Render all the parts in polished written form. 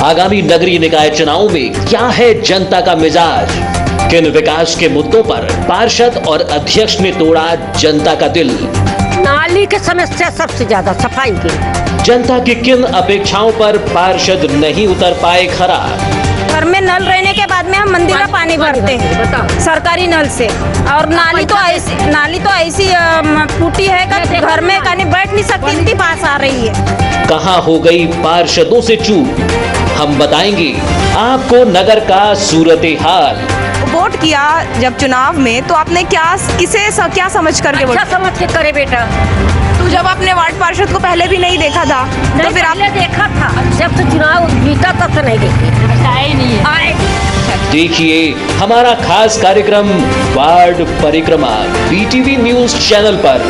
आगामी नगरीय निकाय चुनाव में क्या है जनता का मिजाज, किन विकास के मुद्दों पर पार्षद और अध्यक्ष ने तोड़ा जनता का दिल, नाली की समस्या सबसे ज्यादा, सफाई की। जनता की किन अपेक्षाओं पर पार्षद नहीं उतर पाए खरा। घर में नल रहने के बाद में हम मंदिर का पानी भरते हैं सरकारी नल से, और नाली तो ऐसी टूटी है कि घर में कहीं बैठ नहीं सकती, इतनी बास आ रही है। कहां हो गई पार्षदों से चूक, हम बताएंगे आपको नगर का सूरत हाल। वोट किया जब चुनाव में, तो आपने क्या समझ करके वोट? अच्छा समझ के करे बेटा। तो जब आपने वार्ड पार्षद को पहले भी नहीं देखा था, तो फिर आपने देखा था, जब से चुनाव जीता तब से नहीं देखी, आए नहीं है। देखिए हमारा खास कार्यक्रम वार्ड परिक्रमा BTV न्यूज चैनल पर।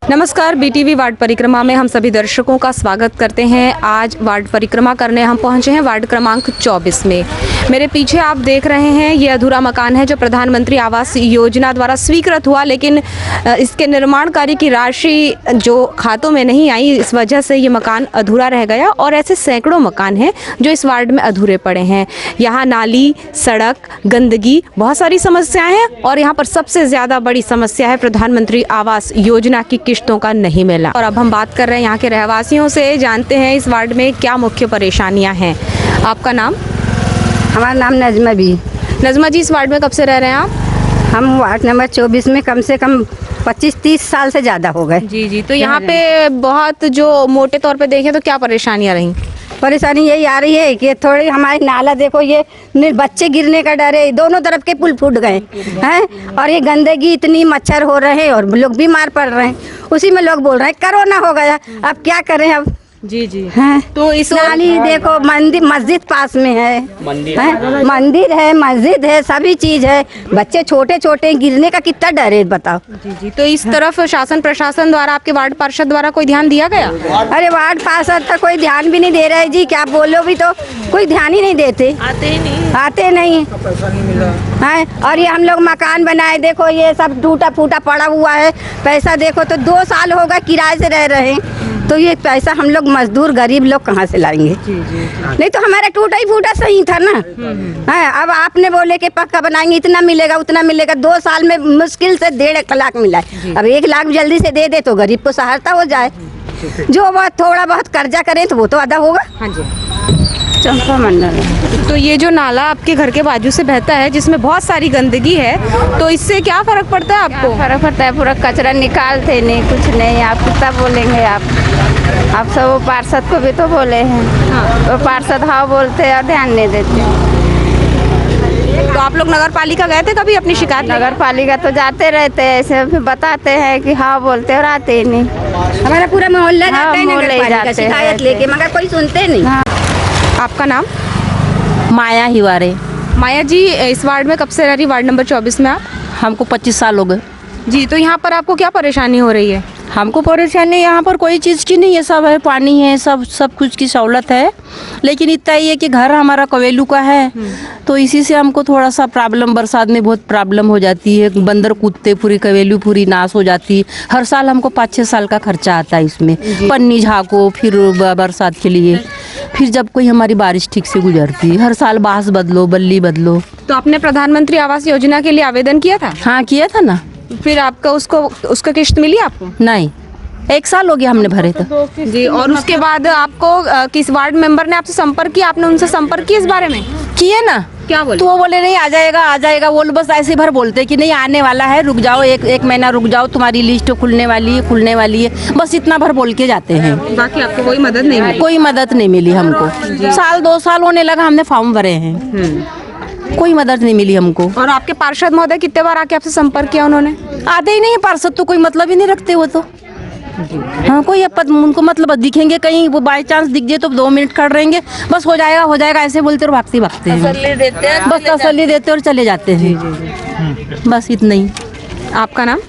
नमस्कार, BTV वार्ड परिक्रमा में हम सभी दर्शकों का स्वागत करते हैं। आज वार्ड परिक्रमा करने हम पहुंचे हैं वार्ड क्रमांक 24 में। मेरे पीछे आप देख रहे हैं ये अधूरा मकान है जो प्रधानमंत्री आवास योजना द्वारा स्वीकृत हुआ, लेकिन इसके निर्माण कार्य की राशि जो खातों में नहीं आई, इस वजह से ये मकान अधूरा रह गया। और ऐसे सैकड़ों मकान हैं जो इस वार्ड में अधूरे पड़े हैं। यहाँ नाली, सड़क, गंदगी, बहुत सारी समस्याएं हैं, और यहाँ पर सबसे ज़्यादा बड़ी समस्या है प्रधानमंत्री आवास योजना की किश्तों का नहीं मिला। और अब हम बात कर रहे हैं यहाँ के रहवासियों से, जानते हैं इस वार्ड में क्या मुख्य परेशानियाँ हैं। आपका नाम? हमारा नाम नजमा भी। नजमा जी, इस वार्ड में कब से रह रहे हैं आप? हम वार्ड नंबर 24 में कम से कम 25-30 साल से ज़्यादा हो गए। जी, तो यहाँ पे बहुत जो मोटे तौर पे देखें तो क्या परेशानियाँ रहीं? परेशानी यही आ रही है कि थोड़ी हमारी नाला देखो, ये बच्चे गिरने का डर है, दोनों तरफ के पुल फूट गए हैं, और ये गंदगी इतनी, मच्छर हो रहे हैं और लोग बीमार पड़ रहे हैं। उसी में लोग बोल रहे हैं कोरोना हो गया, अब क्या करें अब। जी हैं तो इस नाली देखो, मंदिर मस्जिद पास में है, मंदिर है, मस्जिद है, सभी चीज है, बच्चे छोटे छोटे गिरने का कितना डर है बताओ। जी, तो इस तरफ शासन प्रशासन द्वारा, आपके वार्ड पार्षद द्वारा कोई ध्यान दिया गया? अरे वार्ड पार्षद तो कोई ध्यान भी नहीं दे रहे जी, क्या बोलो भी तो कोई ध्यान ही नहीं देते, आते नहीं है। और ये हम लोग मकान बनाए, देखो ये सब टूटा फूटा पड़ा हुआ है, पैसा देखो तो 2 साल होगा किराए से रह रहे हैं, तो ये पैसा हम लोग मजदूर गरीब लोग कहाँ से लाएंगे? नहीं तो हमारा टूटा ही फूटा सही था ना। है अब आपने बोले कि पक्का बनाएंगे, इतना मिलेगा उतना मिलेगा, 2 साल में मुश्किल से 1.5 लाख मिला है। अब 1 लाख जल्दी से दे दे तो गरीब को सहायता हो जाए, जो बहुत थोड़ा बहुत कर्जा करें तो वो तो अदा होगा। हाँ जी। चंपा मंडल। तो ये जो नाला आपके घर के बाजू से बहता है, जिसमें बहुत सारी गंदगी है, तो इससे क्या फर्क पड़ता है आपको? फर्क पड़ता है, पूरा कचरा निकालते नहीं, कुछ नहीं। आप कितना बोलेंगे आप सब पार्षद को भी तो बोले हैं। हाँ। तो पार्षद हाँ बोलते हैं और ध्यान नहीं देते। तो आप लोग नगर पालिका गए थे कभी अपनी शिकायत? नगर पालिका तो जाते रहते हैं, ऐसे फिर बताते हैं कि हाँ बोलते और आते ही नहीं। हमारा पूरा मोहल्ला जाता है मोहल्ला नगर पालिका शिकायत लेके, मगर कोई सुनते नहीं। आपका नाम? माया हिवारे। माया जी, इस वार्ड में कब से रह रही, वार्ड नंबर 24 में आप? हमको 25 साल हो गए। जी, तो यहाँ पर आपको क्या परेशानी हो रही है? हमको परेशानी यहाँ पर कोई चीज़ की नहीं है, सब है, पानी है, सब कुछ की सहूलत है, लेकिन इतना ही है कि घर हमारा कवेलू का है, तो इसी से हमको थोड़ा सा प्रॉब्लम, बरसात में बहुत प्रॉब्लम हो जाती है, बंदर कूदते, पूरी कवेलू पूरी नाश हो जाती है। हर साल हमको 5-6 साल का खर्चा आता है इसमें, पन्नी झाँको, फिर बरसात के लिए, फिर जब कोई हमारी बारिश ठीक से गुजरती है, हर साल बांस बदलो, बल्ली बदलो। तो आपने प्रधानमंत्री आवास योजना के लिए आवेदन किया था? हाँ, किया था ना। फिर आपका उसका किश्त मिली आपको? नहीं, 1 साल हो गया हमने भरे तो। जी, और उसके बाद आपको किस वार्ड मेंबर ने आपसे संपर्क किया? आपने उनसे संपर्क किया इस बारे में? किए ना। क्या बोले? तो वो बोले नहीं, आ जाएगा। वो बस ऐसे भर बोलते कि नहीं आने वाला है, रुक जाओ, एक महीना रुक जाओ, तुम्हारी लिस्ट खुलने वाली है, बस इतना भर बोल के जाते हैं। बाकी आपको कोई मदद नहीं मिली? कोई मदद नहीं मिली हमको। 1-2 साल होने लगा, हमने फॉर्म भरे हैं, कोई मदद नहीं मिली हमको। और आपके पार्षद महोदय कितने बार आके आपसे संपर्क किया उन्होंने? आते ही नहीं पार्षद, तो कोई मतलब ही नहीं रखते वो तो। हाँ, कोई उनको मतलब दिखेंगे कहीं, वो बाई चांस दिख जाए तो 2 मिनट खड़े रहेंगे, बस हो जाएगा ऐसे बोलते और भागते हैं, बस तसल्ली देते और चले जाते हैं, बस इतना ही। आपका नाम?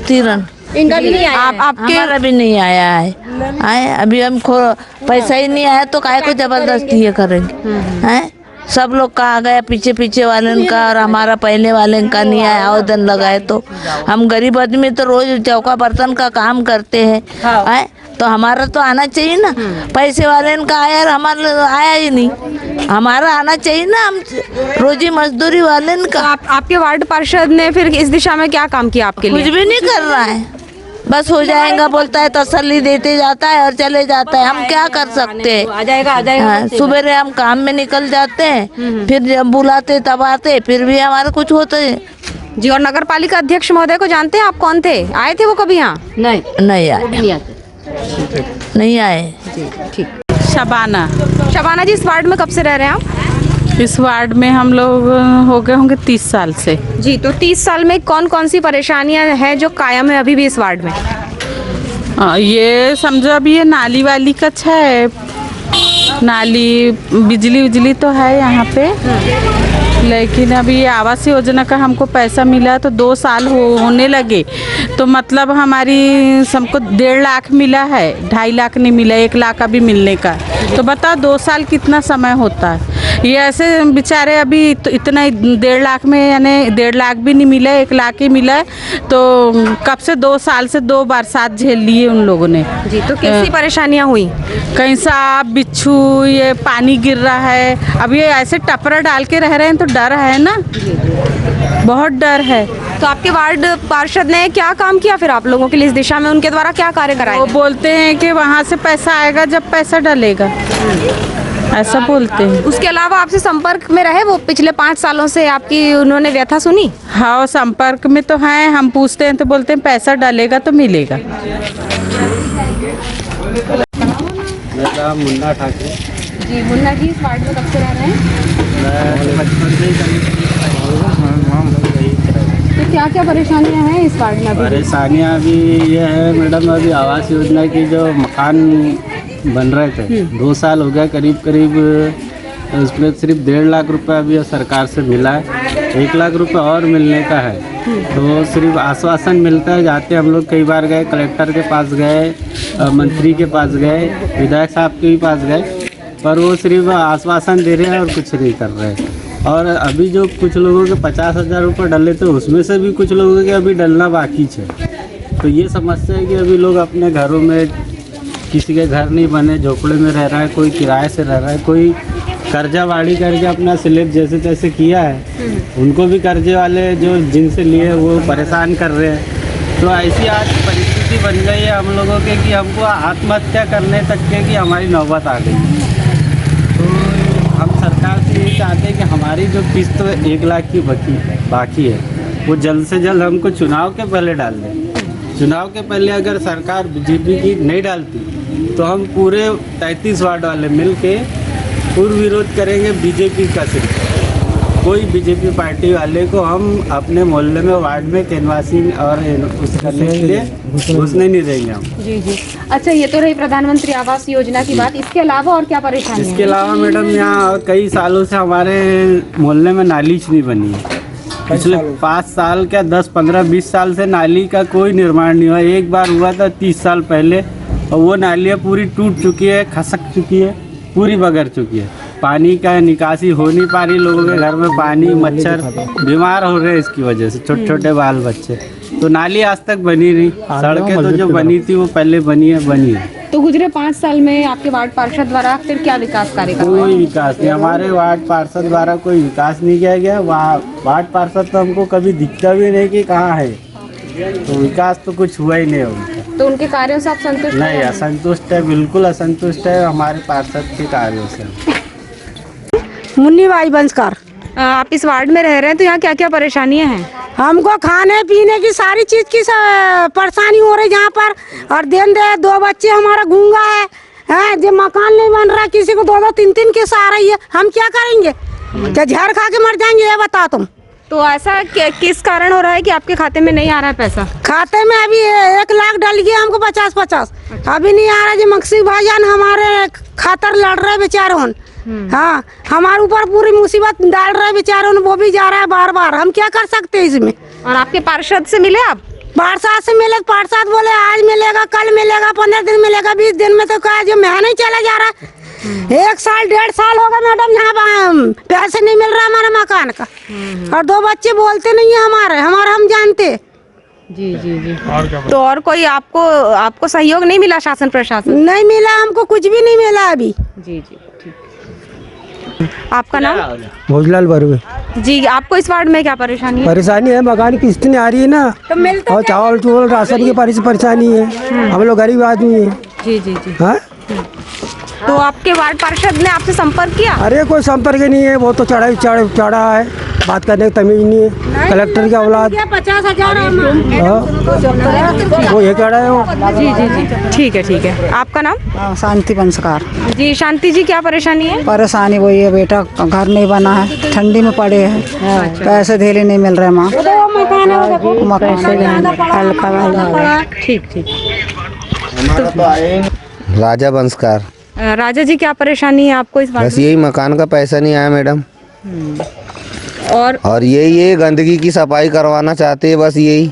तिरन। इनका भी नहीं आया? आपके हमारा भी नहीं आया है, अभी हमको पैसा ही नहीं आया तो काहे को जबरदस्ती ये करेंगे हैं। सब लोग का आ गया, पीछे वाले का, और हमारा पहले वाले का नहीं आया आवेदन लगाए। तो हम गरीब आदमी तो रोज चौका बर्तन का काम करते हैं, तो हमारा तो आना चाहिए ना। पैसे वाले का आया और हमारा आया ही नहीं। हमारा आना चाहिए ना, हम रोजी मजदूरी वाले का। आपके वार्ड पार्षद ने फिर इस दिशा में क्या काम किया आपके लिए? कुछ भी नहीं कर रहा है, बस हो जाएगा बोलता है, तसल्ली देते जाता है और चले जाता है। हम क्या कर सकते हैं? आ जाएगा हाँ, सुबह हम काम में निकल जाते हैं, फिर जब बुलाते तब आते, फिर भी हमारा कुछ होता है जी। और नगर पालिका अध्यक्ष महोदय को जानते हैं आप? कौन थे? आए थे वो कभी यहाँ? नहीं आए, नहीं आए। ठीक। शबाना। शबाना जी, इस वार्ड में कब से रह रहे हैं आप? इस वार्ड में हम लोग हो गए होंगे 30 साल से जी। तो 30 साल में कौन कौन सी परेशानियां हैं जो कायम है अभी भी इस वार्ड में? ये समझो अभी ये नाली वाली का है, नाली बिजली तो है यहाँ पे, लेकिन अभी ये आवास योजना का हमको पैसा मिला तो 2 साल होने लगे, तो मतलब हमारी सबको 1.5 लाख मिला है, 2.5 लाख नहीं मिला, 1 लाख अभी मिलने का। तो बताओ 2 साल कितना समय होता है? ये ऐसे बेचारे अभी तो इतना 1.5 लाख में, यानी 1.5 लाख भी नहीं मिला, 1 लाख ही मिला है। तो कब से 2 साल से 2 बरसात झेल लिए उन लोगों ने जी। तो कैसी परेशानियां हुई? कहीं सांप बिच्छू, ये पानी गिर रहा है, अब ये ऐसे टपरा डाल के रह रहे हैं तो डर है ना, बहुत डर है। तो आपके वार्ड पार्षद ने क्या काम किया फिर आप लोगों के लिए इस दिशा में? उनके द्वारा क्या कार्य कराए? वो बोलते हैं कि वहाँ से पैसा आएगा जब पैसा डलेगा, ऐसा बोलते हैं। उसके अलावा आपसे संपर्क में रहे वो पिछले 5 सालों से? आपकी उन्होंने व्यथा सुनी? हाँ, संपर्क में तो हैं, हम पूछते हैं तो बोलते हैं पैसा डालेगा तो मिलेगा। मेरा मुन्ना ठाकुर जी। मुन्ना जी, इस वार्ड में कब से रह रहे हैं? तो क्या क्या परेशानियां हैं इस वार्ड में? परेशानियाँ अभी ये है मैडम, अभी आवास योजना की जो मकान बन रहे थे 2 साल हो गया करीब, उसमें सिर्फ 1.5 लाख रुपए अभी सरकार से मिला है, 1 लाख रुपए और मिलने का है। तो सिर्फ आश्वासन मिलता है, जाते हम लोग कई बार गए, कलेक्टर के पास गए, मंत्री के पास गए, विधायक साहब के भी पास गए, पर वो सिर्फ आश्वासन दे रहे हैं और कुछ नहीं कर रहे हैं। और अभी जो कुछ लोगों के 50,000 रुपये डले थे, उसमें से भी कुछ लोगों के अभी डलना बाकी है। तो ये समस्या है कि अभी लोग अपने घरों में, किसी के घर नहीं बने, झोपड़े में रह रहा है, कोई किराए से रह रहा है, कोई कर्जा वाड़ी करके अपना स्लेब जैसे तैसे किया है, उनको भी कर्जे वाले जो जिनसे लिए वो परेशान कर रहे हैं। तो ऐसी आज परिस्थिति बन गई है हम लोगों के कि हमको आत्महत्या करने तक के कि हमारी नौबत आ गई। तो हम सरकार से ये चाहते हैं कि हमारी जो किस्त 1 लाख की बाकी है वो जल्द से जल्द हमको चुनाव के पहले डाल दें। चुनाव के पहले अगर सरकार बीजेपी की नहीं डालती तो हम पूरे 33 वार्ड वाले मिल के पूर्ण विरोध करेंगे बीजेपी का। सिर्फ कोई बीजेपी पार्टी वाले को हम अपने मोहल्ले में, वार्ड में कैनवासिंग और उस करने के लिए घुसने नहीं देंगे हम। जी जी। अच्छा, ये तो रही प्रधानमंत्री आवास योजना की बात। इसके अलावा और क्या परेशानी है? इसके अलावा मैडम यहाँ कई सालों से हमारे मोहल्ले में नाली नहीं बनी है। पिछले 5 साल क्या 10, 15, 20 साल से नाली का कोई निर्माण नहीं हुआ। एक बार हुआ था 30 साल पहले, और वो नालियाँ पूरी टूट चुकी है, खसक चुकी है, पूरी बगड़ चुकी है। पानी का निकासी हो नहीं पा रही, लोगों के घर में पानी, मच्छर बीमार हो रहे हैं इसकी वजह से, छोटे छोटे बाल बच्चे। तो नाली आज तक बनी नहीं, सड़कें तो जो बनी थी वो पहले बनी है। तो गुजरे 5 साल में आपके वार्ड पार्षद द्वारा फिर क्या विकास कार्य करवाए? कोई विकास नहीं, हमारे वार्ड पार्षद द्वारा कोई विकास नहीं किया गया। वार्ड पार्षद तो हमको कभी दिखता भी नहीं कि कहाँ है, तो विकास तो कुछ हुआ ही नहीं होगा। तो उनके कार्यों से आप संतुष्ट नहीं? असंतुष्ट है, बिल्कुल असंतुष्ट है हमारे पार्षद के कार्यों से। मुन्नी बाई बंसकर। आप इस वार्ड में रह रहे हैं, तो यहाँ क्या क्या परेशानियाँ हैं? हमको खाने पीने की सारी चीज की परेशानी हो रही है यहाँ पर। और दिन दे 2 बच्चे हमारा गूंगा है, जो मकान नहीं बन रहा, किसी को 2-2, 3-3 किस्त आ रही है, हम क्या करेंगे? क्या जहर खा के मर जाएंगे? ये बताओ तुम। तो ऐसा किस कारण हो रहा है कि आपके खाते में नहीं आ रहा है पैसा? खाते में अभी 1 लाख डल गया हमको, 50-50 अभी नहीं आ रहा। जी मकसी भाईजान हमारे खातर लड़ रहे बेचारों। हाँ, हमारे ऊपर पूरी मुसीबत डाल रहे बेचारों, वो भी जा रहा है बार-बार। हम क्या कर सकते हैं इसमें? और आपके पार्षद से मिले आप? पार्षद से मिले, पार्षद बोले आज मिलेगा, कल मिलेगा, 15 दिन मिलेगा, 20 दिन में तो कहा जो महीना ही चला जा रहा है। 1 साल 1.5 साल होगा मैडम यहाँ पैसे नहीं मिल रहा हमारे मकान का। और 2 बच्चे बोलते नहीं है हमारे हम जानते। जी जी जी। तो और कोई आपको सहयोग नहीं मिला शासन प्रशासन? नहीं मिला, हमको कुछ भी नहीं मिला अभी। जी जी ठीक। आपका नाम? भोजलाल बरुए। जी, आपको इस वार्ड में क्या परेशानी है? परेशानी है, मकान की किस्त नहीं आ रही है ना, और चावल चूवल राशन की परेशानी है। हम लोग गरीब आदमी है। जी जी जी। हाँ, तो आपके वार्ड पार्षद ने आपसे संपर्क किया? अरे कोई संपर्क ही नहीं है, वो तो चढ़ा है, बात करने की तमीज नहीं है। कलेक्टर की औलाद 50,000 वो ये कह रहे हो। जी जी जी ठीक है। आपका नाम? शांति बंसकार। जी शांति जी, क्या परेशानी है? परेशानी वही है बेटा, घर नहीं बना है, ठंडी में पड़े हैं, पैसे धेले नहीं मिल रहे माँ। ठीक। राजा बंसकार। राजा जी, क्या परेशानी है आपको इस वार्ड बस यही मकान का पैसा नहीं आया मैडम, और ये गंदगी की सफाई करवाना चाहते हैं, बस यही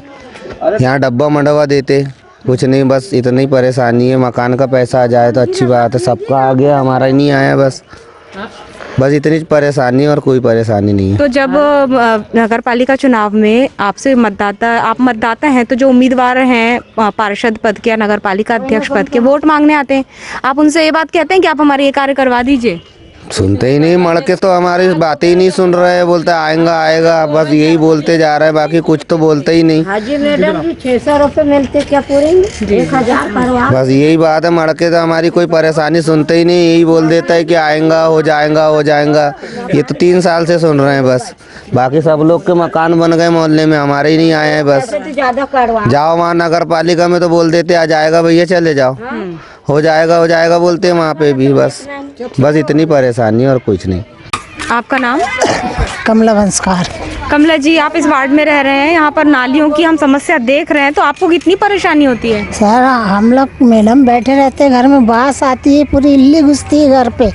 यहाँ डब्बा मंडवा देते, कुछ नहीं, बस इतनी परेशानी है। मकान का पैसा आ जाए तो अच्छी बात है, सबका आ गया, हमारा ही नहीं आया, बस इतनी परेशानी और कोई परेशानी नहीं है। तो जब नगर पालिका चुनाव में आप मतदाता हैं, तो जो उम्मीदवार हैं पार्षद पद के या नगर पालिका अध्यक्ष पद के, वोट मांगने आते हैं, आप उनसे ये बात कहते हैं कि आप हमारे ये कार्य करवा दीजिए? सुनते ही नहीं, मड़के तो हमारी बातें ही नहीं सुन रहे हैं, बोलते आएगा, बस यही बोलते जा रहे हैं, बाकी कुछ तो बोलते ही नहीं। हाजी मैडम जी 600 रुपए मिलते क्या पूरे? 1,000 करवा। बस यही बात है, मड़के तो हमारी कोई परेशानी सुनते ही नहीं, यही बोल देता है कि आएगा, हो जाएगा। ये तो 3 साल से सुन रहे हैं बस, बाकी सब लोग के मकान बन गए मोहल्ले में, हमारे ही नहीं आए हैं। बस ज्यादा करवा जाओ वहाँ नगर पालिका में तो बोल देते आ जाएगा भैया, चले जाओ, हो जाएगा बोलते हैं वहाँ पे भी, बस इतनी परेशानी और कुछ नहीं। आपका नाम? कमला बंसकार। कमला जी, आप इस वार्ड में रह रहे हैं, यहाँ पर नालियों की हम समस्या देख रहे हैं, तो आपको कितनी परेशानी होती है? सर हम लोग मैडम बैठे रहते हैं, घर में बास आती है, पूरी इल्ली घुसती है घर पे,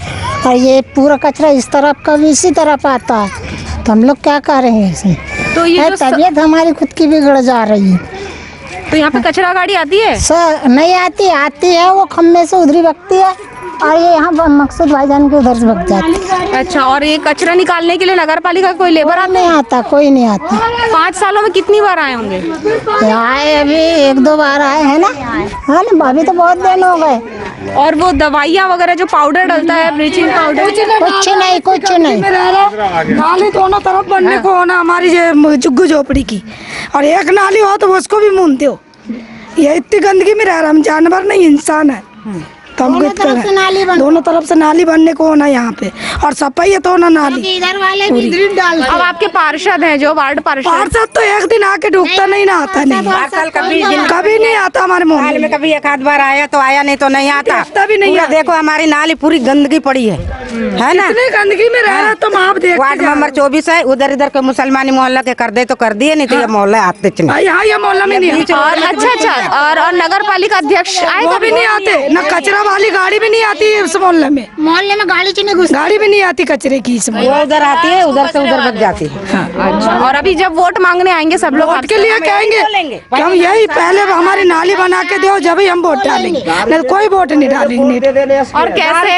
और ये पूरा कचरा इस तरफ का भी इसी तरफ आता है, तो हम लोग क्या करेंगे इसे? तो ये तबीयत हमारी खुद की बिगड़ जा रही है। तो यहाँ पे कचरा गाड़ी आती है? सर नहीं आती है, वो खम्भे से उधरी भगती है, और ये यहाँ पर मकसूद भाईजान के उधर से भग जाती है। अच्छा, और ये कचरा निकालने के लिए नगर पालिका कोई लेबर नहीं आता, कोई नहीं आता। 5 सालों में कितनी बार आए होंगे? आए अभी 1-2 बार आए हैं ना, हाँ ना, अभी तो बहुत दिन हो गए। और वो दवाइयाँ वगैरह जो पाउडर डलता है, ब्लीचिंग पाउडर, कुछ नहीं। नाली दोनों तरफ बनने को होना हमारी झुग्गी झोपड़ी की, और एक नाली हो तो उसको भी मूंदते हो। ये इतनी गंदगी में रह रहा, हम जानवर नहीं इंसान है, तो हम दोनों तरफ से नाली बनने को होना यहाँ पे, और सफाई है तो ना नाली। इधर वाले भी इधर डाल। अब आपके पार्षद हैं जो वार्ड पार्षद तो एक दिन आके ढूकता नहीं ना आता नहीं, कभी नहीं आता हमारे मोहल्ले में। कभी 1 आध बार आया तो आया, नहीं तो नहीं आता भी नहीं। देखो हमारी नाली पूरी गंदगी पड़ी है ना, इतनी गंदगी में रह रहा, तुम आप देखो। वार्ड नंबर 24 है, उधर के मुसलमानी मोहल्ला के कर दे तो कर दिए, नहीं तो ये मोहल्ला आते यहाँ, ये मोहल्ला में नहीं। अच्छा, और नगर पालिका अध्यक्ष आए? वो भी नहीं आते, न कचरा वाली गाड़ी भी नहीं आती है इस मोहल्ले में गाड़ी भी नहीं आती कचरे की, इस वो उधर आती है, उधर से उधर भग जाती है। अच्छा, और अभी जब वोट मांगने आएंगे सब लोग वोट के लिए कहेंगे कि हम यही पहले हमारी नाली बना के दो, जब ही हम वोट डालेंगे, नहीं कोई वोट नहीं डालेंगे। और कैसे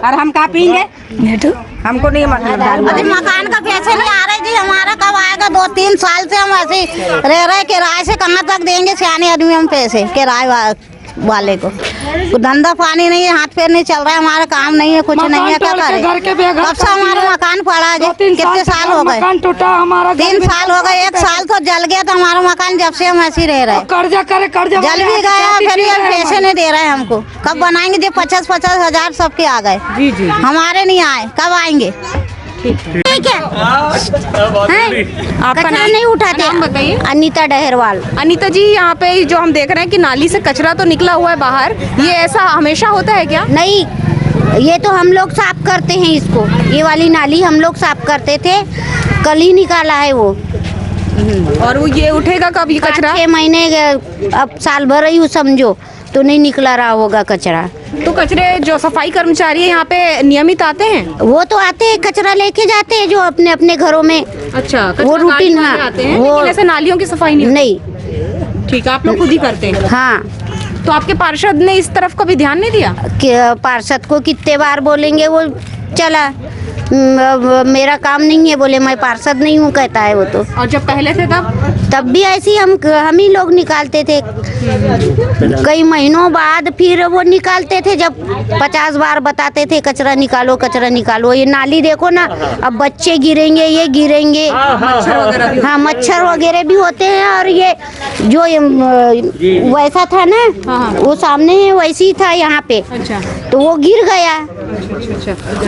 और हम कहाँ पीएंगे? हमको नहीं अरे मकान का पैसे नहीं आ रहे जी, हमारा कब आएगा? 2-3 साल से हम ऐसे रह रहे, किराए से कहाँ तक देंगे सियाने आदमी हम पैसे किराए वाले को? धंधा पानी नहीं है, हाथ पैर नहीं चल रहा है, हमारा काम नहीं है, कुछ नहीं है, क्या करें? कब से हमारा मकान पड़ा है? कितने साल हो गए? 3 साल हो गए, 1 साल तो जल गया था हमारा मकान, जब से हम ऐसे रह रहे हैं। कर्जा जल भी गया, फिर ये पैसे नहीं दे रहे हैं हमको। कब बनाएंगे? जो 50-50 हजार सबके आ गए, हमारे नहीं आए, कब आएंगे? ठीक है, आपका नाम नहीं उठाते? बताइए। अनीता डहरवाल। अनीता जी, यहाँ पे जो हम देख रहे हैं कि नाली से कचरा तो निकला हुआ है बाहर, ये ऐसा हमेशा होता है क्या? नहीं, ये तो हम लोग साफ करते हैं इसको, ये वाली नाली हम लोग साफ करते थे, कल ही निकाला है वो। और वो ये उठेगा कब ये कचरा? 6 महीने, अब साल भर ही समझो, तो नहीं निकला रहा होगा कचरा। तो कचरे जो सफाई कर्मचारी है यहाँ पे नियमित आते हैं? वो तो आते हैं, कचरा लेके जाते हैं जो अपने अपने घरों में। अच्छा, वो रूटीन आते हैं, लेकिन ऐसे नालियों की सफाई नहीं? ठीक है, आप लोग खुद ही करते हैं? हाँ। तो आपके पार्षद ने इस तरफ कभी ध्यान नहीं दिया? पार्षद को कितने बार बोलेंगे, वो चला मेरा काम नहीं है, बोले मैं पार्षद नहीं हूँ, कहता है वो तो। और जब पहले थे तब भी ऐसे ही हम ही लोग निकालते थे, कई महीनों बाद फिर वो निकालते थे। जब 50 बार बताते थे कचरा निकालो कचरा निकालो। ये नाली देखो ना, अब बच्चे गिरेंगे, ये गिरेंगे, हाँ मच्छर वगैरह भी होते हैं। और ये जो वैसा था ना, वो सामने है वैसे ही था यहाँ पे, तो वो गिर गया।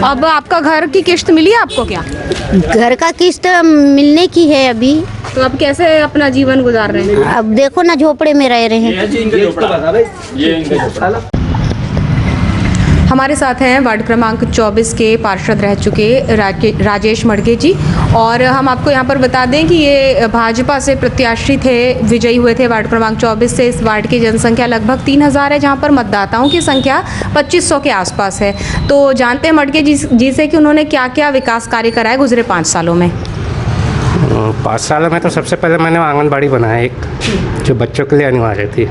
अब आपका घर की किश्त मिली आपको क्या? घर का किस्त मिलने की है अभी। तो अब कैसे अपना जीवन गुजार रहे हैं? अब देखो ना, झोपड़े में रह रहे हैं। हमारे साथ हैं वार्ड क्रमांक 24 के पार्षद रह चुके राजेश मडगे जी। और हम आपको यहाँ पर बता दें कि ये भाजपा से प्रत्याशी थे, विजयी हुए थे वार्ड क्रमांक 24 से। इस वार्ड की जनसंख्या लगभग 3000 है, जहाँ पर मतदाताओं की संख्या 2500 के आसपास है। तो जानते हैं मडगे जी से कि उन्होंने क्या क्या विकास कार्य कराए गुजरे 5 सालों में। 5 सालों में तो सबसे पहले मैंने आंगनबाड़ी बनाया एक, जो बच्चों के लिए अनिवार्य थी।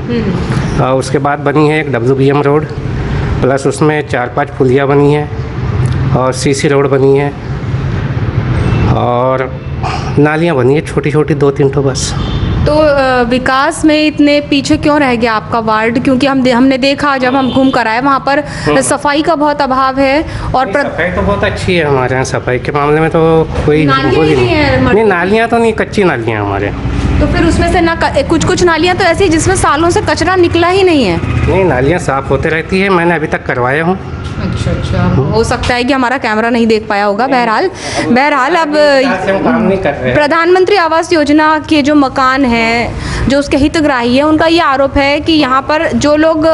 और उसके बाद बनी है एक WBM रोड, प्लस उसमें 4-5 पुलिया बनी है, और CC रोड बनी है, और नालियाँ बनी है छोटी छोटी 2-3 तो बस। तो विकास में इतने पीछे क्यों रह गया आपका वार्ड? क्योंकि हमने देखा जब हम घूम कर आए वहाँ पर सफाई का बहुत अभाव है। और सफाई तो बहुत अच्छी है हमारे यहाँ, सफाई के मामले में तो कोई नहीं। नालियाँ तो नहीं, कच्ची नालियाँ हमारे यहाँ। तो फिर उसमें से ना कुछ नालियाँ तो ऐसी जिसमें सालों से कचरा निकला ही नहीं है। नहीं, नालियाँ साफ होते रहती है, मैंने अभी तक करवाया हूँ। अच्छा, हो सकता है कि हमारा कैमरा नहीं देख पाया होगा। बहरहाल अब प्रधानमंत्री आवास योजना के जो मकान हैं, जो उसके हितग्राही है, उनका ये आरोप है कि यहाँ पर जो लोग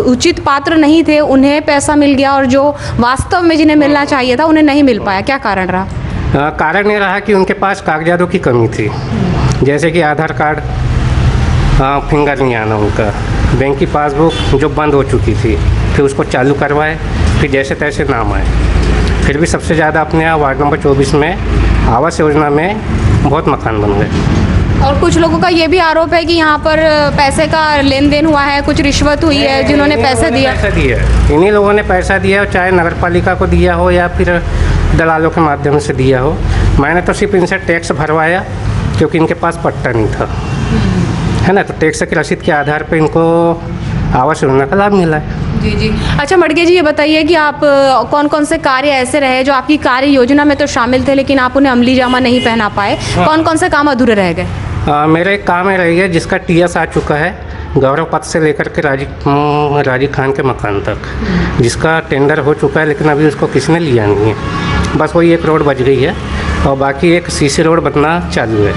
उचित पात्र नहीं थे उन्हें पैसा मिल गया, और जो वास्तव में जिन्हें मिलना चाहिए था उन्हें नहीं मिल पाया। क्या कारण रहा? कारण ये रहा कि उनके पास कागजातों की कमी थी, जैसे कि आधार कार्ड, फिंगर नहीं आना उनका, बैंक की पासबुक जो बंद हो चुकी थी, फिर उसको चालू करवाए, फिर जैसे तैसे नाम आए। फिर भी सबसे ज़्यादा अपने यहाँ वार्ड नंबर 24 में आवास योजना में बहुत मकान बन गए। और कुछ लोगों का ये भी आरोप है कि यहाँ पर पैसे का लेन देन हुआ है, कुछ रिश्वत हुई है, जिन्होंने पैसा दिया। इन्हीं लोगों ने पैसा दिया, चाहे नगर पालिका को दिया हो या फिर दलालों के माध्यम से दिया हो। मैंने तो सिर्फ इनसे टैक्स भरवाया, क्योंकि इनके पास पट्टा नहीं था, है ना। तो टैक्स की रसीद के आधार पर इनको आवास योजना का लाभ मिला है। जी। अच्छा मडगे जी, ये बताइए कि आप कौन कौन से कार्य ऐसे रहे जो आपकी कार्य योजना में तो शामिल थे, लेकिन आप उन्हें अमली जामा नहीं पहना पाए? कौन कौन से काम अधूरे रह गए? मेरा एक काम है रह गया जिसका TS आ चुका है, गौरव पथ से लेकर के राजीव खान के मकान तक, जिसका टेंडर हो चुका है, लेकिन अभी उसको किसी ने लिया नहीं है। बस वही एक रोड बच गई है, और बाकी एक CC रोड बनना चालू है।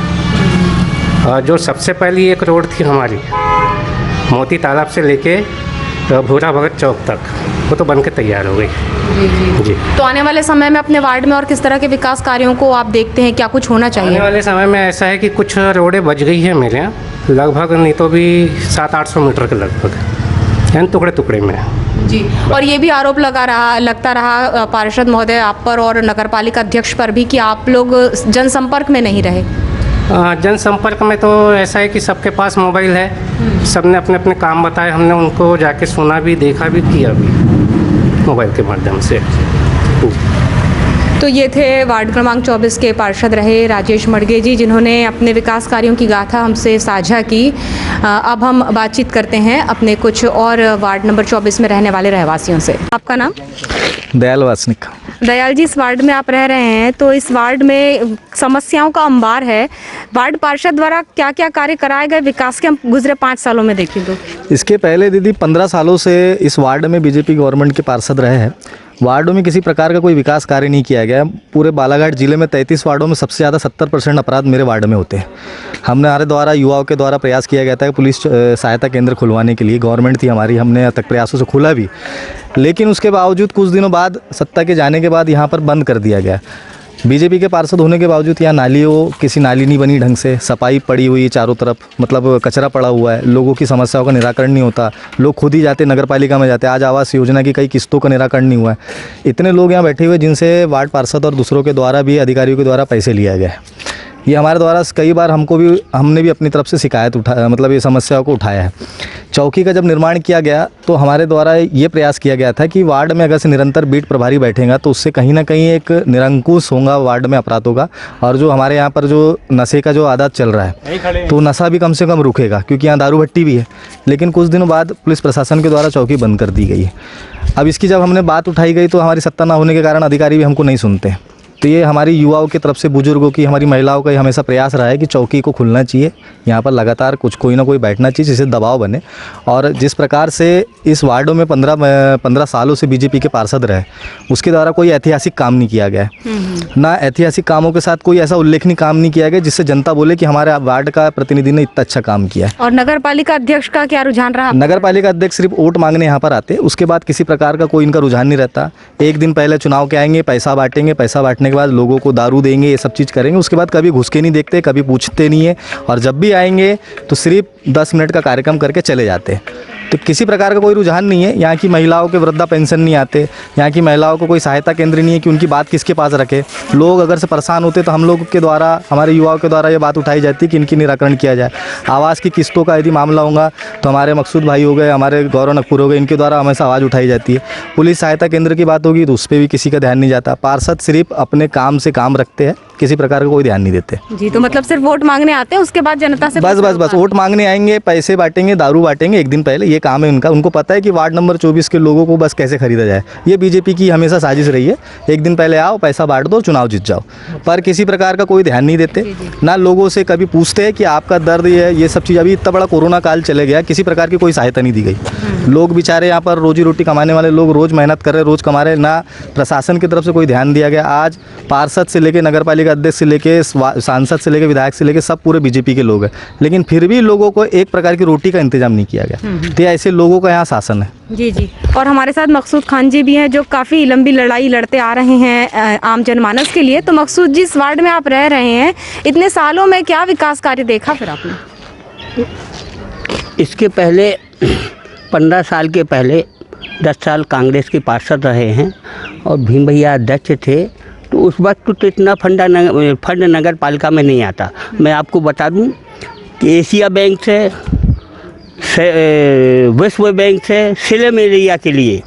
जो सबसे पहली एक रोड थी हमारी, मोती तालाब से लेके भूरा भगत चौक तक, वो तो बन के तैयार हो गई। जी। तो आने वाले समय में अपने वार्ड में और किस तरह के विकास कार्यों को आप देखते हैं, क्या कुछ होना चाहिए? आने वाले समय में ऐसा है कि कुछ रोडें बच गई हैं मेरे यहाँ, लगभग नहीं तो भी 700-800 मीटर के लगभग, यानी टुकड़े टुकड़े में। जी। और ये भी आरोप लगता रहा पार्षद महोदय आप पर और नगरपालिका अध्यक्ष पर भी कि आप लोग जनसंपर्क में नहीं रहे। जनसंपर्क में तो ऐसा है कि सबके पास मोबाइल है, सबने अपने अपने काम बताए, हमने उनको जाके सुना भी, देखा भी, किया भी मोबाइल के माध्यम से। तो ये थे वार्ड क्रमांक 24 के पार्षद रहे राजेश मडगे जी, जिन्होंने अपने विकास कार्यों की गाथा हमसे साझा की। अब हम बातचीत करते हैं अपने कुछ और वार्ड नंबर 24 में रहने वाले रहवासियों से। आपका नाम? दयाल वासनिक। दयाल जी, इस वार्ड में आप रह रहे हैं, तो इस वार्ड में समस्याओं का अंबार है। वार्ड पार्षद द्वारा क्या क्या कार्य कराए गए विकास के, हम गुजरे 5 सालों में देखें तो? इसके पहले दीदी 15 सालों से इस वार्ड में बीजेपी गवर्नमेंट के पार्षद रहे हैं। वार्डों में किसी प्रकार का कोई विकास कार्य नहीं किया गया। पूरे बालाघाट जिले में 33 वार्डों में सबसे ज़्यादा 70% अपराध मेरे वार्ड में होते हैं। हमारे द्वारा युवाओं के द्वारा प्रयास किया गया था कि पुलिस सहायता केंद्र खुलवाने के लिए, गवर्नमेंट थी हमारी, हमने तक प्रयासों से खुला भी, लेकिन उसके बावजूद कुछ दिनों बाद सत्ता के जाने के बाद यहाँ पर बंद कर दिया गया। बीजेपी के पार्षद होने के बावजूद यहाँ किसी नाली नहीं बनी ढंग से, सफाई पड़ी हुई चारों तरफ, मतलब कचरा पड़ा हुआ है, लोगों की समस्याओं का निराकरण नहीं होता, लोग खुद ही जाते नगर पालिका में जाते। आज आवास योजना की कई किस्तों का निराकरण नहीं हुआ है। इतने लोग यहाँ बैठे हुए जिनसे वार्ड पार्षद और दूसरों के द्वारा भी, अधिकारियों के द्वारा पैसे लिया गया है। ये हमारे द्वारा कई बार हमने भी अपनी तरफ से शिकायत मतलब ये समस्याओं को उठाया है। चौकी का जब निर्माण किया गया तो हमारे द्वारा ये प्रयास किया गया था कि वार्ड में अगर से निरंतर बीट प्रभारी बैठेगा तो उससे कहीं ना कहीं एक निरंकुश होगा वार्ड में अपराधों का, और जो हमारे यहाँ पर जो नशे का जो आदत चल रहा है तो नशा भी कम से कम रुकेगा, क्योंकि यहाँ दारू भट्टी भी है। लेकिन कुछ दिनों बाद पुलिस प्रशासन के द्वारा चौकी बंद कर दी गई है। अब इसकी जब हमने बात उठाई गई तो हमारी सत्ता ना होने के कारण अधिकारी भी हमको नहीं सुनते। तो ये हमारी युवाओं की तरफ से, बुजुर्गों की, हमारी महिलाओं का ये हमेशा प्रयास रहा है कि चौकी को खुलना चाहिए, यहाँ पर लगातार कोई ना कोई बैठना चाहिए जिससे दबाव बने। और जिस प्रकार से इस वार्डों में 15 सालों से बीजेपी के पार्षद रहे, उसके द्वारा कोई ऐतिहासिक काम नहीं किया गया है। ना ऐतिहासिक कामों के साथ कोई ऐसा उल्लेखनीय काम नहीं किया गया जिससे जनता बोले कि हमारे वार्ड का प्रतिनिधि ने इतना अच्छा काम किया है। और नगर पालिका अध्यक्ष का क्या रुझान रहा? नगर पालिका अध्यक्ष सिर्फ वोट मांगने यहाँ पर आते, उसके बाद किसी प्रकार का कोई इनका रुझान नहीं रहता। एक दिन पहले चुनाव के आएंगे, पैसा बांटेंगे, पैसा बांटने के बाद लोगों को दारू देंगे, ये सब चीज़ करेंगे, उसके बाद कभी घुस के नहीं देखते, कभी पूछते नहीं है, और जब भी आएंगे तो सिर्फ 10 मिनट का कार्यक्रम करके चले जाते हैं। तो किसी प्रकार का कोई रुझान नहीं है। यहाँ की महिलाओं के वृद्धा पेंशन नहीं आते, यहाँ की महिलाओं को कोई सहायता केंद्र नहीं है कि उनकी बात किसके पास रखे। लोग अगर से परेशान होते तो हम लोग के द्वारा, हमारे युवाओं के द्वारा ये बात उठाई जाती है कि इनकी निराकरण किया जाए। आवास की किस्तों का यदि मामला होगा तो हमारे मकसूद भाई हो गए, हमारे गौरव नकपुर हो गए, इनके द्वारा हमेशा आवाज़ उठाई जाती है। पुलिस सहायता केंद्र की बात होगी तो उस पर भी किसी का ध्यान नहीं जाता। पार्षद सिर्फ अपने काम से काम रखते हैं, किसी प्रकार का कोई ध्यान नहीं देते। जी, तो मतलब सिर्फ वोट मांगने आते हैं, उसके बाद जनता से बस वोट मांगने आएंगे, पैसे बांटेंगे, दारू बांटेंगे एक दिन पहले, ये काम है उनका। उनको पता है कि वार्ड नंबर 24 के लोगों को बस कैसे खरीदा जाए। ये बीजेपी की हमेशा साजिश रही है, एक दिन पहले आओ, पैसा बांट दो, चुनाव जीत जाओ। पर किसी प्रकार का कोई ध्यान नहीं देते, ना लोगों से कभी पूछते हैं कि आपका दर्द ये सब चीज़। अभी इतना बड़ा कोरोना काल चले गया, किसी प्रकार की कोई सहायता नहीं दी गई। लोग बेचारे यहाँ पर रोजी रोटी कमाने वाले लोग रोज़ मेहनत कर रहे, रोज़ कमा रहे, ना प्रशासन की तरफ से कोई ध्यान दिया गया। आज पार्षद से लेके नगर पालिका अध्यक्ष से लेके सांसद से लेके विधायक से लेके सब पूरे बीजेपी के लोग हैं, लेकिन फिर भी लोगों को एक प्रकार की रोटी का इंतजाम नहीं किया गया। तो ऐसे लोगों का यहाँ शासन है। जी जी। और हमारे साथ मकसूद खान जी भी हैं जो काफ़ी लंबी लड़ाई लड़ते आ रहे हैं आम जनमानस के लिए। तो मकसूद जी, इस वार्ड में आप रह रहे हैं, इतने सालों में क्या विकास कार्य देखा फिर आपने? इसके पहले 15 साल के पहले 10 साल कांग्रेस के पार्षद रहे हैं और भीम भैया अध्यक्ष थे। तो उस वक्त तो इतना फंड नगर पालिका में नहीं आता। मैं आपको बता दूं कि एशिया बैंक से, विश्व बैंक से सिलम एरिया के लिए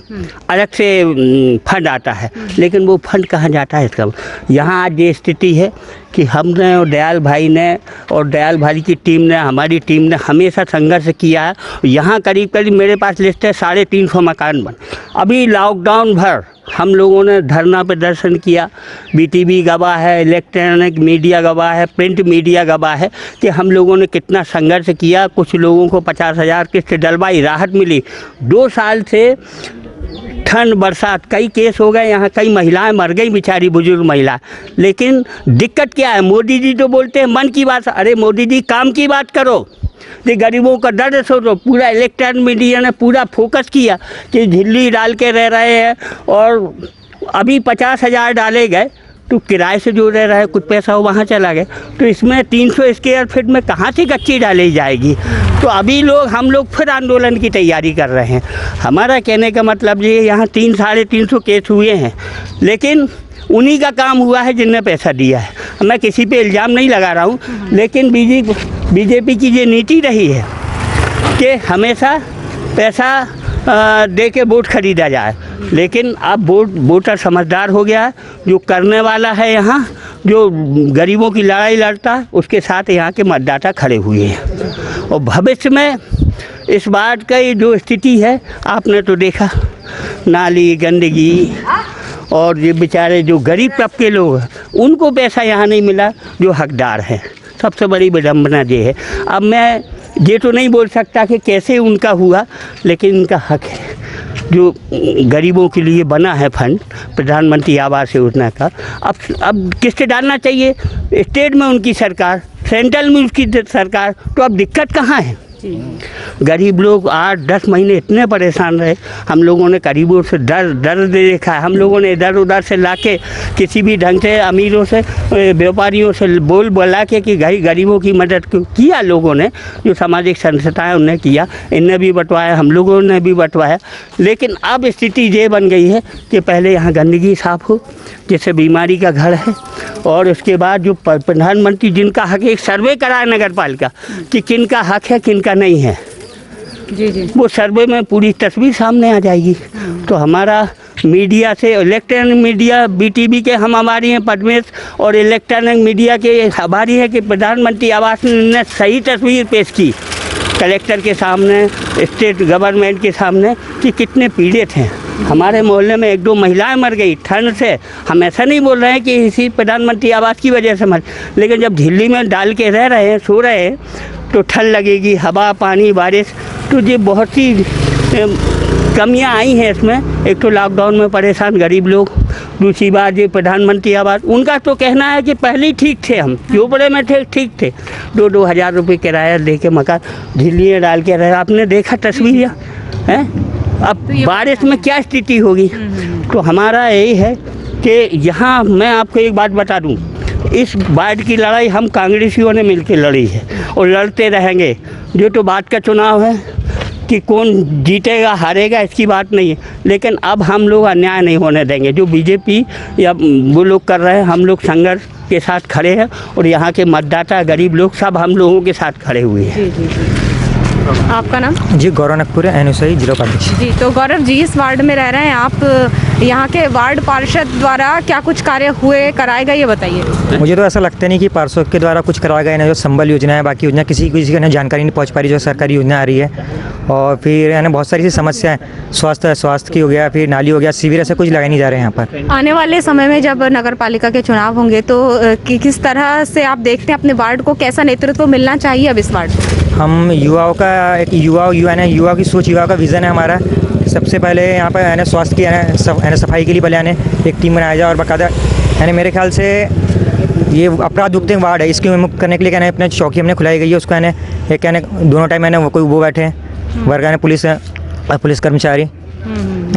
अलग से फंड आता है, लेकिन वो फंड कहाँ जाता है इसका? यहाँ आज ये स्थिति है कि हमने और दयाल भाई ने और दयाल भाई की टीम ने, हमारी टीम ने हमेशा संघर्ष किया है। यहाँ करीब करीब मेरे पास लिस्ट है 350 मकान बन। अभी लॉकडाउन भर हम लोगों ने धरना प्रदर्शन किया, बीटीवी गवाह है, इलेक्ट्रॉनिक मीडिया गवाह है, प्रिंट मीडिया गवाह है कि हम लोगों ने कितना संघर्ष किया। कुछ लोगों को 50,000 किस्त डलवाई, राहत मिली। 2 साल से ठंड बरसात, कई केस हो गए यहाँ, कई महिलाएं मर गई बेचारी, बुजुर्ग महिला। लेकिन दिक्कत क्या है? मोदी जी तो बोलते हैं मन की बात, अरे मोदी जी काम की बात करो, ये गरीबों का दर्द सोचो। पूरा इलेक्ट्रॉनिक मीडिया ने पूरा फोकस किया कि झिल्ली डाल के रह रहे हैं, और अभी 50,000 डाले गए तो किराए से जो रह रहा है कुछ पैसा वहाँ चला गया। तो इसमें 300 स्क्वायर फीट में कहाँ से कच्ची डाली जाएगी? तो अभी हम लोग फिर आंदोलन की तैयारी कर रहे हैं। हमारा कहने का मतलब ये, यहाँ 300-350 केस हुए हैं, लेकिन उन्हीं का काम हुआ है जिनने पैसा दिया है। मैं किसी पे इल्ज़ाम नहीं लगा रहा हूँ, लेकिन बीजेपी की ये नीति रही है कि हमेशा पैसा दे के वोट खरीदा जाए। लेकिन अब वोटर समझदार हो गया है, जो करने वाला है यहाँ, जो गरीबों की लड़ाई लड़ता है, उसके साथ यहाँ के मतदाता खड़े हुए हैं। और भविष्य में इस बात का जो स्थिति है आपने तो देखा, नाली गंदगी, और ये बेचारे जो गरीब तबके लोग हैं उनको पैसा यहाँ नहीं मिला जो हकदार हैं। सबसे बड़ी विडम्बना ये है। अब मैं ये तो नहीं बोल सकता कि कैसे उनका हुआ, लेकिन इनका हक है जो गरीबों के लिए बना है फंड प्रधानमंत्री आवास योजना का। अब किससे डालना चाहिए? स्टेट में उनकी सरकार, सेंट्रल में उसकी सरकार, तो अब दिक्कत कहाँ है? गरीब लोग 8-10 महीने इतने परेशान रहे। हम लोगों ने गरीबों से दर्द देखा है। हम लोगों ने इधर उधर से लाके किसी भी ढंग से अमीरों से व्यापारियों से बोल बोला के कि गरीबों की मदद किया लोगों ने, जो सामाजिक संस्थाएं उन्हें किया, इनने भी बंटवाया, हम लोगों ने भी बंटवाया। लेकिन अब स्थिति ये बन गई है कि पहले यहाँ गंदगी साफ़ हो, जैसे बीमारी का घर है, और उसके बाद जो प्रधानमंत्री जिनका हक है, एक सर्वे कराए नगर पालिका कि किन का हक है किन का नहीं है। जी वो सर्वे में पूरी तस्वीर सामने आ जाएगी। तो हमारा मीडिया से, इलेक्ट्रॉनिक मीडिया BTV के हम आभारी हैं पद्मेश, और इलेक्ट्रॉनिक मीडिया के आभारी हैं कि प्रधानमंत्री आवास ने सही तस्वीर पेश की कलेक्टर के सामने, स्टेट गवर्नमेंट के सामने, कि कितने पीड़ित हैं। हमारे मोहल्ले में 1-2 महिलाएं मर गई ठंड से। हम ऐसा नहीं बोल रहे हैं कि इसी प्रधानमंत्री आवास की वजह से मर, लेकिन जब झिल्ली में डाल के रह रहे हैं, सो रहे हैं, तो ठंड लगेगी, हवा पानी बारिश, तो ये बहुत सी कमियां आई हैं इसमें। एक तो लॉकडाउन में परेशान गरीब लोग, दूसरी बात ये प्रधानमंत्री आवास, उनका तो कहना है कि पहले ही ठीक थे, हम झोपड़े में थे, ठीक थे, 2-2 हज़ार रुपये किराया दे के मकान झिल्लियाँ डाल के रहे। आपने देखा तस्वीर है, अब बारिश में क्या स्थिति होगी। तो हमारा यही है कि यहाँ मैं आपको एक बात बता दूँ, इस वार्ड की लड़ाई हम कांग्रेसियों ने मिलकर लड़ी है और लड़ते रहेंगे। जो तो बात का चुनाव है कि कौन जीतेगा हारेगा इसकी बात नहीं है, लेकिन अब हम लोग अन्याय नहीं होने देंगे। जो बीजेपी या वो लोग कर रहे हैं, हम लोग संघर्ष के साथ खड़े हैं, और यहाँ के मतदाता गरीब लोग सब हम लोगों के साथ खड़े हुए हैं। आपका नाम? जी गौरव नकपुर है, NSI जिला उपाध्यक्ष। जी, तो गौरव जी, इस वार्ड में रह रहे हैं आप, यहाँ के वार्ड पार्षद द्वारा क्या कुछ कार्य हुए, कराए गए, ये बताइए। मुझे तो ऐसा लगता नहीं कि पार्षद के द्वारा कुछ कराया गया है। ना जो संबल योजना है, बाकी योजना किसी को ना जानकारी नहीं पहुँच पा रही, जो सरकारी योजना आ रही है। और फिर यानी बहुत सारी सी समस्याएं, स्वास्थ्य की हो गया, फिर नाली हो गया, शिविर, ऐसे कुछ लगाए नहीं जा रहे हैं यहाँ पर। आने वाले समय में जब नगर पालिका के चुनाव होंगे तो किस तरह से आप देखते हैं अपने वार्ड को, कैसा नेतृत्व मिलना चाहिए अब इस वार्ड को? हम युवाओं का एक युवा की सोच, युवा का विज़न है हमारा। सबसे पहले यहाँ पर यानी स्वास्थ्य की सफाई के लिए पहले यानी एक टीम बनाया जाए, और बाकायदा यानी मेरे ख्याल से ये अपराध युक्त वार्ड है, इसके मुक्त करने के लिए कहना अपने चौकी हमने खुलाई गई है। उसको यानी एक कहने दोनों टाइम मैंने कोई वो बैठे हैं वर्ग, यानी पुलिस कर्मचारी,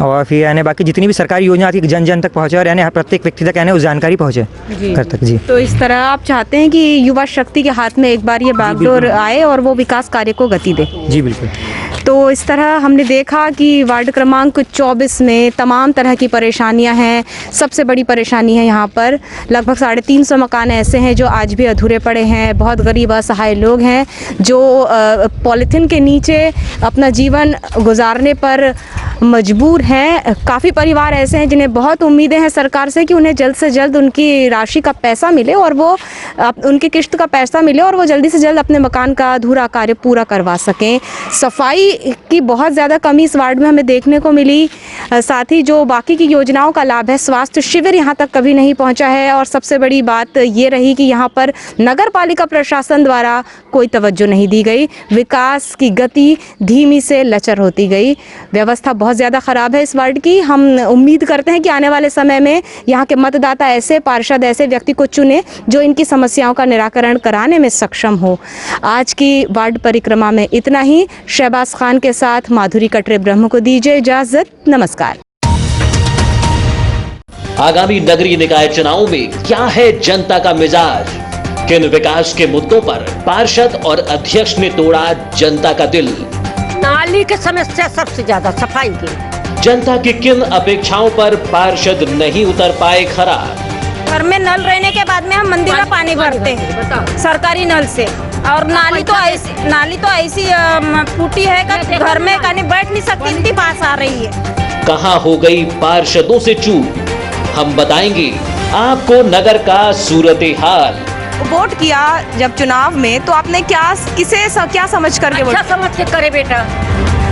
और फिर यानी बाकी जितनी भी सरकारी योजना आती है जन जन तक पहुँचे, और यानी प्रत्येक व्यक्ति तक यानी उस जानकारी पहुँचे घर तक। जी, तो इस तरह आप चाहते हैं कि युवा शक्ति के हाथ में एक बार ये बागडोर आए और वो विकास कार्य को गति दे? जी बिल्कुल। तो इस तरह हमने देखा कि वार्ड क्रमांक 24 में तमाम तरह की परेशानियां हैं। सबसे बड़ी परेशानी है यहाँ पर लगभग 350 मकान ऐसे हैं जो आज भी अधूरे पड़े हैं। बहुत गरीब असहाय लोग हैं जो पॉलीथीन के नीचे अपना जीवन गुजारने पर मजबूर हैं। काफ़ी परिवार ऐसे हैं जिन्हें बहुत उम्मीदें हैं सरकार से कि उन्हें जल्द से जल्द उनकी राशि का पैसा मिले और वो उनकी किश्त का पैसा मिले और वो जल्दी से जल्द अपने मकान का अधूरा कार्य पूरा करवा सकें। सफाई की बहुत ज़्यादा कमी इस वार्ड में हमें देखने को मिली। साथ ही जो बाकी की योजनाओं का लाभ है, स्वास्थ्य शिविर यहाँ तक कभी नहीं पहुँचा है। और सबसे बड़ी बात ये रही कि यहाँ पर नगर पालिका प्रशासन द्वारा कोई तवज्जो नहीं दी गई। विकास की गति धीमी से लचर होती गई। व्यवस्था बहुत ज़्यादा ख़राब है इस वार्ड की। हम उम्मीद करते हैं कि आने वाले समय में यहाँ के मतदाता ऐसे पार्षद, ऐसे व्यक्ति को चुने जो इनकी समस्याओं का निराकरण कराने में सक्षम हो। आज की वार्ड परिक्रमा में इतना ही। शहबाज खान के साथ माधुरी कटरे ब्रह्म को दीजिए इजाजत। नमस्कार। आगामी नगरीय निकाय चुनाव में क्या है जनता का मिजाज? किन विकास के मुद्दों पर पार्षद और अध्यक्ष ने तोड़ा जनता का दिल? नाली की समस्या सबसे ज्यादा, सफाई की। जनता की किन अपेक्षाओं पर पार्षद नहीं उतर पाए खरा? घर में नल रहने के बाद में हम मंदिर का पानी भरते हैं सरकारी नल से, और नाली तो ऐसी फूटी है कि घर में कहीं बैठ नहीं सकती, इतनी पास आ रही है। कहां हो गई पार्षदों से चूक? हम बताएंगे आपको नगर का सूरत हाल। वोट किया जब चुनाव में तो आपने क्या समझ करके वोट? अच्छा समझ के करे बेटा।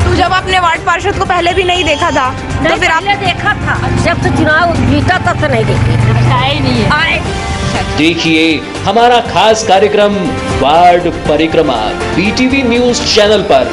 तो जब आपने वार्ड पार्षद को पहले भी नहीं देखा था तो फिर आपने देखा था? जब से चुनाव जीता तब से नहीं देखी। देखिए हमारा खास कार्यक्रम वार्ड परिक्रमा BTV न्यूज चैनल पर।